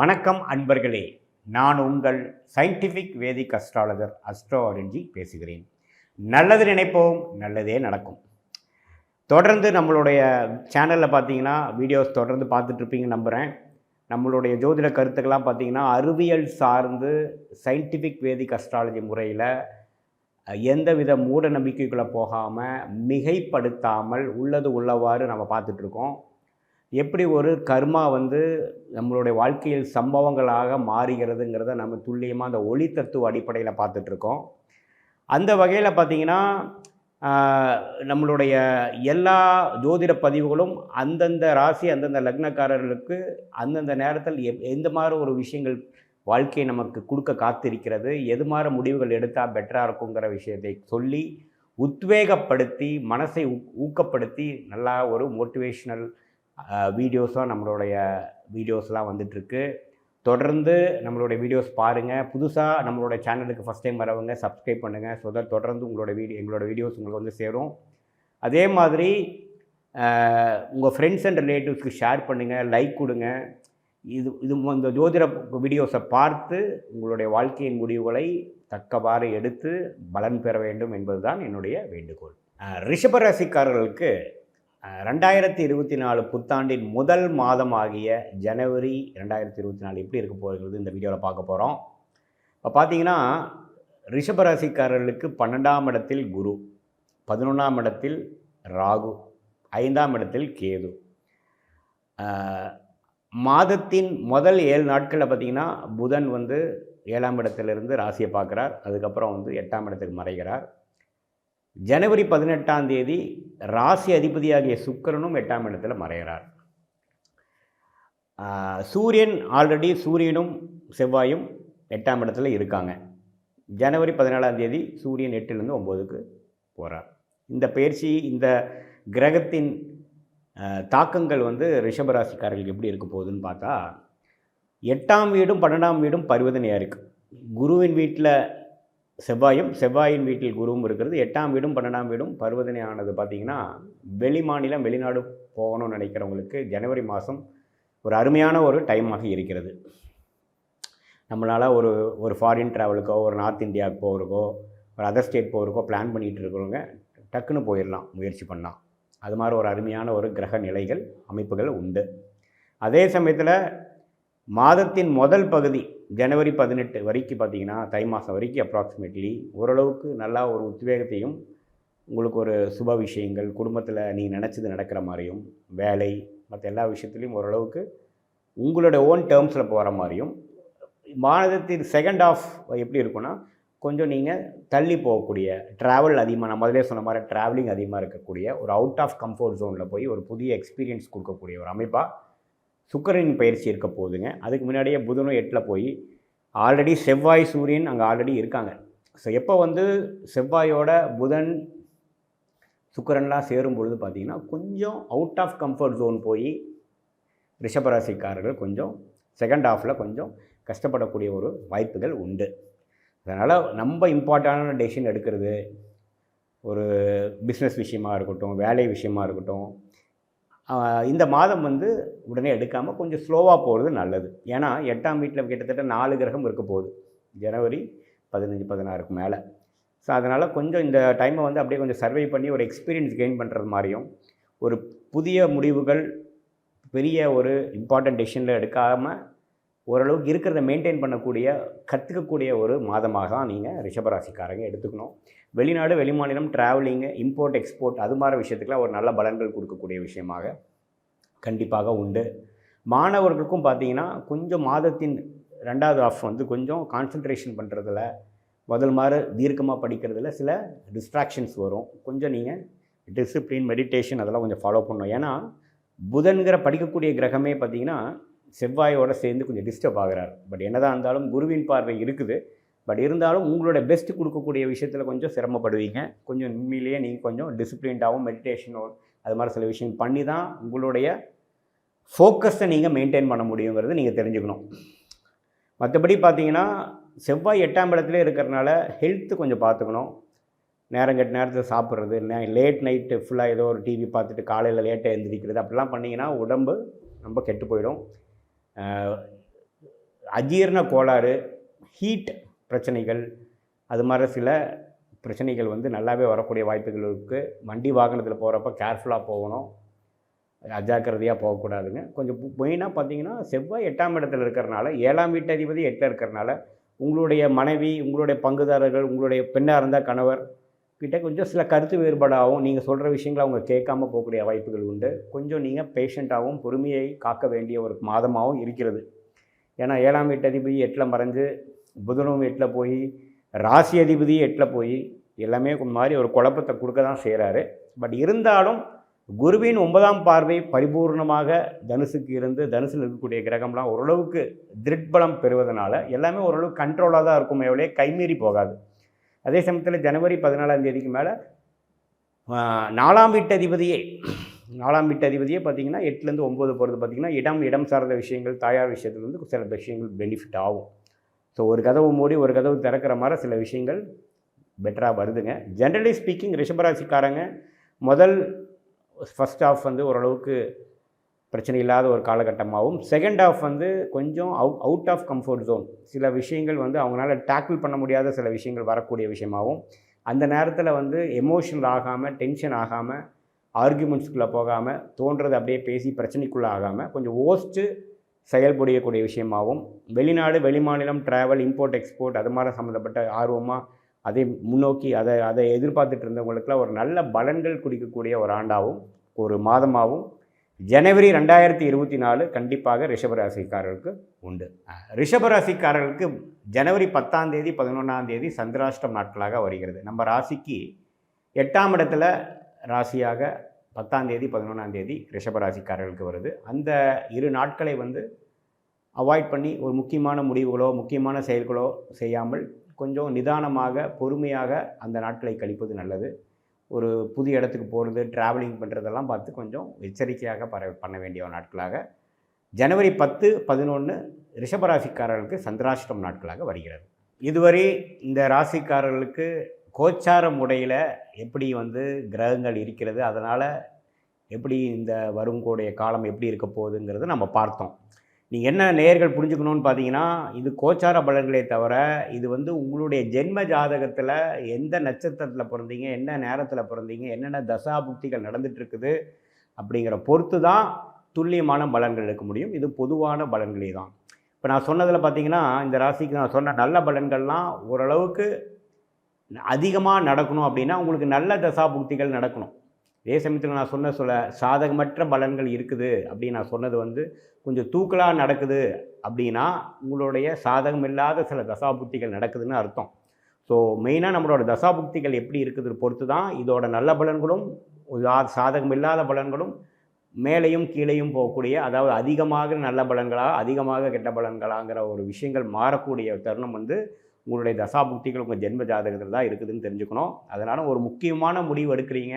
வணக்கம் அன்பர்களே, நான் உங்கள் சயின்டிஃபிக் வேதிக் அஸ்ட்ராலஜர் அஸ்ட்ரோ ஆரஞ்சி பேசுகிறேன். நல்லது நினைப்போம், நல்லதே நடக்கும். தொடர்ந்து நம்மளுடைய சேனலில் பார்த்தீங்கன்னா வீடியோஸ் தொடர்ந்து பார்த்துட்ருப்பீங்கன்னு நம்புகிறேன். நம்மளுடைய ஜோதிட கருத்துக்கெல்லாம் பார்த்தீங்கன்னா அறிவியல் சார்ந்து சயின்டிஃபிக் வேதிக் அஸ்ட்ராலஜி முறையில் எந்தவித மூட நம்பிக்கைக்குள்ளே போகாமல் மிகைப்படுத்தாமல் உள்ளது உள்ளவாறு நம்ம பார்த்துட்ருக்கோம். எப்படி ஒரு கர்மா நம்மளுடைய வாழ்க்கையில் சம்பவங்களாக மாறுகிறதுங்கிறத நம்ம துல்லியமாக அந்த ஒளி தத்துவ அடிப்படையில் பார்த்துட்ருக்கோம். அந்த வகையில் பார்த்திங்கன்னா நம்மளுடைய எல்லா ஜோதிட பதிவுகளும் அந்தந்த ராசி அந்தந்த லக்னக்காரர்களுக்கு அந்தந்த நேரத்தில் எந்த மாதிரி ஒரு விஷயங்கள் வாழ்க்கையை நமக்கு கொடுக்க காத்திருக்கிறது, எது மாதிரி முடிவுகள் எடுத்தால் பெட்டராக இருக்குங்கிற விஷயத்தை சொல்லி உத்வேகப்படுத்தி மனசை ஊக்கப்படுத்தி நல்லா ஒரு மோட்டிவேஷ்னல் வீடியோஸாக நம்மளுடைய வீடியோஸ்லாம் வந்துட்டுருக்கு. தொடர்ந்து நம்மளுடைய வீடியோஸ் பாருங்கள். புதுசாக நம்மளுடைய சேனலுக்கு ஃபஸ்ட் டைம் வரவங்க சப்ஸ்கிரைப் பண்ணுங்கள். ஸோ தட் தொடர்ந்து எங்களோட வீடியோஸ் உங்களுக்கு சேரும். அதே மாதிரி உங்கள் ஃப்ரெண்ட்ஸ் அண்ட் ரிலேட்டிவ்ஸ்க்கு ஷேர் பண்ணுங்கள், லைக் கொடுங்க. இந்த ஜோதிட வீடியோஸை பார்த்து உங்களுடைய வாழ்க்கையின் முடிவுகளை தக்கவாறு எடுத்து பலன் பெற வேண்டும் என்பது தான் என்னுடைய வேண்டுகோள். ரிஷபராசிக்காரர்களுக்கு 2024 புத்தாண்டின் முதல் மாதமாகிய ஜனவரி 2024 எப்படி இருக்க போகிறது இந்த வீடியோவில் பார்க்க போகிறோம். இப்போ பார்த்தீங்கன்னா ரிஷபராசிக்காரர்களுக்கு 12ஆம் இடத்தில் குரு, 11ஆம் இடத்தில் ராகு, 5ஆம் இடத்தில் கேது. மாதத்தின் முதல் 7 நாட்களில் பார்த்திங்கன்னா புதன் 7ஆம் இடத்திலிருந்து ராசியை பார்க்குறார். அதுக்கப்புறம் 8ஆம் இடத்துக்கு மறைகிறார். ஜனவரி 18ஆம் தேதி ராசி அதிபதியாகிய சுக்கிரனும் 8ஆம் இடத்துல மறைகிறார். சூரியனும் செவ்வாயும் 8ஆம் இடத்துல இருக்காங்க. ஜனவரி 14ஆம் தேதி சூரியன் 8லேருந்து 9க்கு போகிறார். இந்த பயிற்சி, இந்த கிரகத்தின் தாக்கங்கள் ரிஷபராசிக்காரர்களுக்கு எப்படி இருக்க போகுதுன்னு பார்த்தா, 8ஆம் வீடும் 12ஆம் வீடும் பரிவர்த்தனையாக இருக்குது. குருவின் வீட்டில் செவ்வாயின் வீட்டில் குருவும் இருக்கிறது. 8ஆம் வீடும் 12ஆம் வீடும் பரிவர்த்தனை ஆனது பார்த்திங்கன்னா வெளிநாடு போகணும்னு நினைக்கிறவங்களுக்கு ஜனவரி மாதம் ஒரு அருமையான ஒரு டைமாக இருக்கிறது. நம்மளால் ஒரு ஃபாரின் ட்ராவலுக்கோ, ஒரு நார்த் இந்தியாவுக்கு போகிறக்கோ, ஒரு அதர் ஸ்டேட் போகிறக்கோ பிளான் பண்ணிகிட்டு இருக்கிறவங்க டக்குன்னு போயிடலாம், முயற்சி பண்ணலாம். அது மாதிரி ஒரு அருமையான ஒரு கிரக நிலைகள் அமைப்புகள் உண்டு. அதே சமயத்தில் மாதத்தின் முதல் பகுதி ஜனவரி 18 வரைக்கும் பார்த்திங்கன்னா தை மாதம் வரைக்கும் அப்ராக்சிமேட்லி ஓரளவுக்கு நல்லா ஒரு உத்வேகத்தையும், உங்களுக்கு ஒரு சுப விஷயங்கள் குடும்பத்தில் நீங்கள் நினச்சது நடக்கிற மாதிரியும், வேலை மற்ற எல்லா விஷயத்துலையும் ஓரளவுக்கு உங்களோட ஓன் டேர்ம்ஸில் போகிற மாதிரியும், மாதத்தின் செகண்ட் ஆஃப் எப்படி இருக்குன்னா கொஞ்சம் நீங்கள் தள்ளி போகக்கூடிய ட்ராவல் அதிகமாக, நான் முதலே சொன்ன மாதிரி ட்ராவலிங் அதிகமாக இருக்கக்கூடிய ஒரு அவுட் ஆஃப் கம்ஃபர்ட் ஜோனில் போய் ஒரு புதிய எக்ஸ்பீரியன்ஸ் கொடுக்கக்கூடிய ஒரு அமைப்பாக சுக்கிரனின் பயிற்சி இருக்க போகுதுங்க. அதுக்கு முன்னாடியே புதனும் 8ல் போய் ஆல்ரெடி செவ்வாய் சூரியன் அங்கே ஆல்ரெடி இருக்காங்க. ஸோ எப்போ செவ்வாயோட புதன் சுக்கிரன்லாம் சேரும் பொழுது பார்த்திங்கன்னா கொஞ்சம் அவுட் ஆஃப் கம்ஃபர்ட் ஜோன் போய் ரிஷபராசிக்காரர்கள் கொஞ்சம் செகண்ட் ஹாஃபில் கொஞ்சம் கஷ்டப்படக்கூடிய ஒரு வாய்ப்புகள் உண்டு. அதனால் நம்ம இம்பார்ட்டண்டான டெசிஷன் எடுக்கிறது, ஒரு பிஸ்னஸ் விஷயமாக இருக்கட்டும், வேலை விஷயமாக இருக்கட்டும், இந்த மாதம் உடனே எடுக்காமல் கொஞ்சம் ஸ்லோவாக போகிறது நல்லது. ஏன்னா 8ஆம் வீட்டில் கிட்டத்தட்ட 4 கிரகம் இருக்க போகுது ஜனவரி 15, 16க்கு மேலே. ஸோ அதனால் கொஞ்சம் இந்த டைமை அப்படியே கொஞ்சம் சர்வை பண்ணி ஒரு எக்ஸ்பீரியன்ஸ் கெயின் பண்ணுறது மாதிரியும், ஒரு புதிய முடிவுகள் பெரிய ஒரு இம்பார்ட்டன்ட் டெசிஷனில் எடுக்காமல் ஓரளவுக்கு இருக்கிறத மெயின்டைன் பண்ணக்கூடிய கற்றுக்கக்கூடிய ஒரு மாதமாக தான் நீங்கள் ரிஷபராசிக்காரங்க எடுத்துக்கணும். வெளிநாடு வெளிமாநிலம் ட்ராவலிங்கு, இம்போர்ட் எக்ஸ்போர்ட் அது மாதிரி விஷயத்துக்குலாம் ஒரு நல்ல பலன்கள் கொடுக்கக்கூடிய விஷயமாக கண்டிப்பாக உண்டு. மாணவர்களுக்கும் பார்த்திங்கன்னா கொஞ்சம் மாதத்தின் 2வது ஆஃப் கொஞ்சம் கான்சன்ட்ரேஷன் பண்ணுறதுல, முதல் மாதிரி தீர்க்கமாக படிக்கிறதுல சில டிஸ்ட்ராக்ஷன்ஸ் வரும். கொஞ்சம் நீங்கள் டிசிப்ளின், மெடிடேஷன் அதெல்லாம் கொஞ்சம் ஃபாலோ பண்ணணும். ஏன்னா புதன்கிற படிக்கக்கூடிய கிரகமே பார்த்திங்கன்னா செவ்வாயோடு சேர்ந்து கொஞ்சம் டிஸ்டர்ப் ஆகிறார். பட் என்னதான் இருந்தாலும் குருவின் பார்வை இருக்குது. பட் இருந்தாலும் உங்களோட பெஸ்ட்டு கொடுக்கக்கூடிய விஷயத்தில் கொஞ்சம் சிரமப்படுவீங்க. கொஞ்சம் உண்மையிலேயே நீங்கள் கொஞ்சம் டிசிப்ளின்டாகவும் மெடிடேஷனோ அது மாதிரி சில விஷயம் பண்ணி தான் உங்களுடைய ஃபோக்கஸை நீங்கள் மெயின்டைன் பண்ண முடியுங்கிறது நீங்கள் தெரிஞ்சுக்கணும். மற்றபடி பார்த்தீங்கன்னா செவ்வாய் 8ஆம் இடத்துல இருக்கிறனால ஹெல்த்து கொஞ்சம் பார்த்துக்கணும். நேரங்கெட்ட நேரத்தில் சாப்பிட்றது, லேட் நைட்டு ஃபுல்லாக ஏதோ ஒரு டிவி பார்த்துட்டு காலையில் லேட்டாக எழுந்திரிக்கிறது, அப்படிலாம் பண்ணிங்கன்னா உடம்பு ரொம்ப கெட்டு போயிடும். அஜீரண கோளாறு, ஹீட் பிரச்சனைகள், அது மாதிரி சில பிரச்சனைகள் வந்து நல்லாவே வரக்கூடிய வாய்ப்புகள் இருக்குது. வண்டி வாகனத்தில் போகிறப்ப கேர்ஃபுல்லாக போகணும், அஜாக்கிரதையாக போகக்கூடாதுங்க. கொஞ்சம் மெயினாக பார்த்தீங்கன்னா செவ்வாய் 8ஆம் இடத்துல இருக்கிறனால, 7ஆம் வீட்டு அதிபதி 8ல் இருக்கிறனால, உங்களுடைய மனைவி, உங்களுடைய பங்குதாரர்கள், உங்களுடைய பெண்ணாக இருந்தால் கணவர் கிட்ட கொஞ்சம் சில கருத்து வேறுபாடாகவும், நீங்கள் சொல்கிற விஷயங்களை அவங்க கேட்காம போகக்கூடிய வாய்ப்புகள் உண்டு. கொஞ்சம் நீங்கள் பேஷண்ட்டாகவும் பொறுமையை காக்க வேண்டிய ஒரு மாதமாகவும் இருக்கிறது. ஏன்னா 7ஆம் வீட்டு அதிபதி 8ல் மறைஞ்சு, புதனும் 8ல் போய், ராசி அதிபதி 8ல் போய், எல்லாமே மாதிரி ஒரு குழப்பத்தை கொடுக்க தான் செய்கிறாரு. பட் இருந்தாலும் குருவின் 9ஆம் பார்வை பரிபூர்ணமாக தனுசுக்கு இருந்து, தனுசில் இருக்கக்கூடிய கிரகம்லாம் ஓரளவுக்கு திருட்பலம் பெறுவதனால எல்லாமே ஓரளவு கண்ட்ரோலாக தான் இருக்குமே ஒழிய கைமீறி போகாது. அதே சமயத்தில் ஜனவரி 14ஆம் தேதிக்கு மேலே 4ஆம் வீட்டு அதிபதியே 4ஆம் வீட்டு அதிபதியே பார்த்திங்கன்னா 8லேருந்து 9 போகிறது பார்த்திங்கன்னா இடம் சார்ந்த விஷயங்கள், தாயார் விஷயத்துலேருந்து சில விஷயங்கள் பெனிஃபிட் ஆகும். ஸோ ஒரு கதவு மூடி ஒரு கதவு திறக்கிற மாதிரி சில விஷயங்கள் பெட்டராக வருதுங்க. ஜென்ரலி ஸ்பீக்கிங் ரிஷபராசிக்காரங்க ஃபஸ்ட் ஹாஃப் வந்து ஓரளவுக்கு பிரச்சனை இல்லாத ஒரு காலகட்டமாகவும், செகண்ட் ஹாஃப் வந்து கொஞ்சம் அவுட் ஆஃப் கம்ஃபர்ட் ஜோன், சில விஷயங்கள் வந்து அவங்களால டேக்கிள் பண்ண முடியாத சில விஷயங்கள் வரக்கூடிய விஷயமாகவும், அந்த நேரத்தில் வந்து எமோஷனல் ஆகாமல், டென்ஷன் ஆகாமல், ஆர்கியூமெண்ட்ஸ்குள்ளே போகாமல், தோன்றது அப்படியே பேசி பிரச்சனைக்குள்ளே ஆகாமல் கொஞ்சம் ஓஸ்ட்டு செயல்புரியக்கூடிய விஷயமாகவும், வெளிநாடு வெளிமாநிலம் ட்ராவல், இம்போர்ட் எக்ஸ்போர்ட் அது மாதிரி சம்மந்தப்பட்ட ஆர்வமாக அதை முன்னோக்கி அதை எதிர்பார்த்துட்டு இருந்தவங்களுக்குலாம் ஒரு நல்ல பலன்கள் குடிக்கக்கூடிய ஒரு ஆண்டாகவும் ஒரு மாதமாகவும் ஜனவரி 2024 கண்டிப்பாக ரிஷபராசிக்காரர்களுக்கு உண்டு. ரிஷபராசிக்காரர்களுக்கு ஜனவரி 10ஆம் தேதி 11ஆம் தேதி சந்திராஷ்டம் நாட்களாக வருகிறது. நம்ம ராசிக்கு 8ஆம் இடத்துல ராசியாக 10ஆம் தேதி 11ஆம் தேதி ரிஷபராசிக்காரர்களுக்கு வருது. அந்த 2 நாட்களை வந்து அவாய்ட் பண்ணி ஒரு முக்கியமான முடிவுகளோ முக்கியமான செயல்களோ செய்யாமல் கொஞ்சம் நிதானமாக பொறுமையாக அந்த நாட்களை கழிப்பது நல்லது. ஒரு புதிய இடத்துக்கு போகிறது, ட்ராவலிங் பண்ணுறதெல்லாம் பார்த்து கொஞ்சம் எச்சரிக்கையாக பண்ண வேண்டிய நாட்களாக ஜனவரி 10, 11 ரிஷபராசிக்காரர்களுக்கு சந்திராஷ்டம் நாட்களாக வருகிறது. இதுவரை இந்த ராசிக்காரர்களுக்கு கோச்சார முறையில் எப்படி வந்து கிரகங்கள் இருக்கிறது, அதனால் எப்படி இந்த வருங்கூடிய காலம் எப்படி இருக்க போகுதுங்கிறத நம்ம பார்த்தோம். நீங்கள் என்ன நேயர்கள் புரிஞ்சுக்கணுன்னு பார்த்தீங்கன்னா, இது கோச்சார பலன்களே தவிர இது வந்து உங்களுடைய ஜென்ம ஜாதகத்தில் எந்த நட்சத்திரத்தில் பிறந்தீங்க, என்ன நேரத்தில் பிறந்தீங்க, என்னென்ன தசாபுக்திகள் நடந்துகிட்ருக்குது அப்படிங்கிற பொறுத்து தான் துல்லியமான பலன்கள் எடுக்க முடியும். இது பொதுவான பலன்களே தான். இப்போ நான் சொன்னதில் பார்த்தீங்கன்னா, இந்த ராசிக்கு நான் சொன்ன நல்ல பலன்கள்லாம் ஓரளவுக்கு அதிகமாக நடக்கணும் அப்படின்னா உங்களுக்கு நல்ல தசாபுக்திகள் நடக்கணும். அதே சமயத்தில் நான் சொன்ன சாதகமற்ற பலன்கள் இருக்குது அப்படின்னு நான் சொன்னது வந்து கொஞ்சம் தூக்கலாக நடக்குது அப்படின்னா உங்களுடைய சாதகம் இல்லாத சில தசாபுக்திகள் நடக்குதுன்னு அர்த்தம். ஸோ மெயினாக நம்மளோட தசாபுக்திகள் எப்படி இருக்குது பொறுத்து தான் இதோட நல்ல பலன்களும் சாதகம் இல்லாத பலன்களும் மேலேயும் கீழேயும் போகக்கூடிய, அதாவது அதிகமாக நல்ல பலன்களாக அதிகமாக கெட்ட பலன்களாங்கிற ஒரு விஷயங்கள் மாறக்கூடிய தருணம் வந்து உங்களுடைய தசாபுக்திகள் உங்கள் ஜென்ம ஜாதகத்தில் தான் இருக்குதுன்னு தெரிஞ்சுக்கணும். அதனால் ஒரு முக்கியமான முடிவு எடுக்கிறீங்க,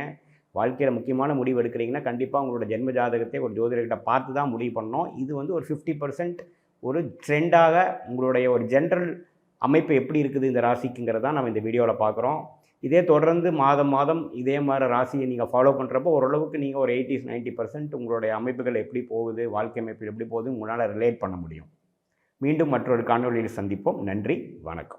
வாழ்க்கையில் முக்கியமான முடிவு எடுக்கிறீங்கன்னா கண்டிப்பாக உங்களோட ஜென்ம ஜாதகத்தை ஒரு ஜோதிடர்கிட்ட பார்த்து தான் முடிவு பண்ணணும். இது வந்து ஒரு 50% ஒரு ட்ரெண்டாக உங்களுடைய ஒரு ஜென்ரல் அமைப்பு எப்படி இருக்குது இந்த ராசிக்குங்கிறது தான் நம்ம இந்த வீடியோவில் பார்க்குறோம். இதே தொடர்ந்து மாதம் இதே மாதிரி ராசியை நீங்கள் ஃபாலோ பண்ணுறப்போ ஓரளவுக்கு நீங்கள் ஒரு 80-90% உங்களுடைய அமைப்புகள் எப்படி போகுது, வாழ்க்கை அமைப்பு எப்படி போகுது உங்களால் ரிலேட் பண்ண முடியும். மீண்டும் மற்றொரு காணொலியில் சந்திப்போம். நன்றி, வணக்கம்.